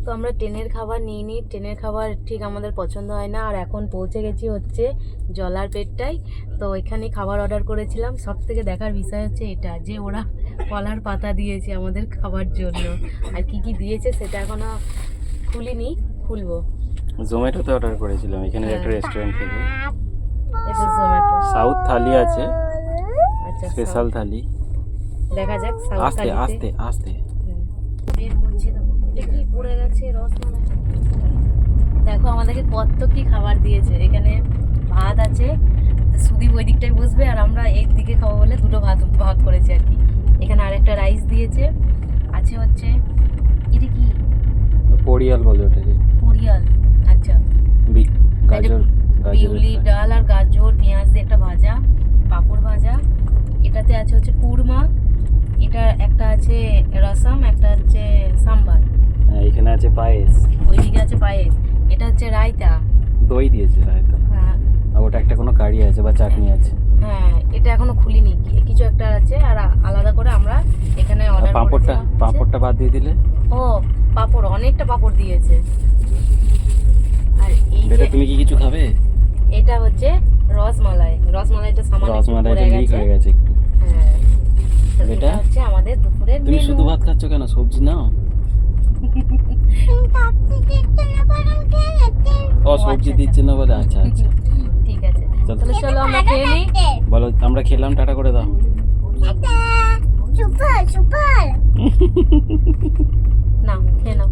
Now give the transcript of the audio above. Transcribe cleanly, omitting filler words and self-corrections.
তো আমরা ট্রেনের খাবার নিয়ে নিই, ট্রেনের খাবার ঠিক আমাদের পছন্দ হয় না। আর এখন পৌঁছে গেছি হচ্ছে জলার পেটটাই। তো এখানে খাবার অর্ডার করেছিলাম। সব থেকে দেখার বিষয় হচ্ছে এটা, যে ওরা কলার পাতা দিয়েছে আমাদের খাবার জন্য। আর কি কি দিয়েছে সেটা এখনো খুলিনি, খুলবো। জোম্যাটোতে অর্ডার করেছিলাম এখানে একটা রেস্টুরেন্ট থেকে। এটা জোম্যাটো। সাউথ থালি আছে, আচ্ছা, স্পেশাল থালি। দেখা যাক সাউথ আস্তে থালিতে। আস্তে আস্তে বের করছে, দেখো এটা কি পড়ে গেছে, রসমালাই। দেখো আমাদেরকে কত কি খাবার দিয়েছে। এখানে ভাত আছে, সুদীপ ওই দিকটায় বসবে আর আমরা এই দিকে খাবো বলে দুটো ভাত ভাগ করেছি আর কি। এখানে আরেকটা রাইস দিয়েছে, আছে হচ্ছে এটা কি পরিয়াল বলে ওটাকে। পরিয়াল, আচ্ছা। গাজর, বিউলি ডাল আর গাজর পেঁয়াজ দিয়ে একটা ভাজা, পাঁপড় ভাজা। এটাতে আছে হচ্ছে কুরমা, এটা একটা আছে রসম, একটা হচ্ছে সাম্বার। এখানে আছে পায়েস, ওইদিকে আছে পায়েস। এটা হচ্ছে রায়তা, দই দিয়েছে রায়তা। হ্যাঁ আর ওটা একটা কোনো কারি আছে বা চাটনি আছে। হ্যাঁ, এটা এখনো খুলিনি, কিছু একটা আছে। আর আলাদা করে আমরা এখানে অর্ডার করেছিলাম। পাঁপড়টা বাদ দিয়ে দিলে। ও পাঁপড়, অনেকটা পাঁপড় দিয়েছে। আর এই যে তুমি কি কিছু খাবে? এটা হচ্ছে রসমালাই, রসমালাইটা সামান্য রসমালাইটা লিক হয়ে গেছে একটু। হ্যাঁ, তো এটা এটা হচ্ছে আমাদের দুপুরের তুমি মেনু। শুধু ভাত খাচ্ছ কেন? সবজি নাও। ও সবজি দিচ্ছে না বলে, আচ্ছা আচ্ছা ঠিক আছে, চলো। তাহলে চলো আমরা খেয়ে নিই। বলো আমরা খেলাম, টাটা করে দাও। না, খেয়ে নাও।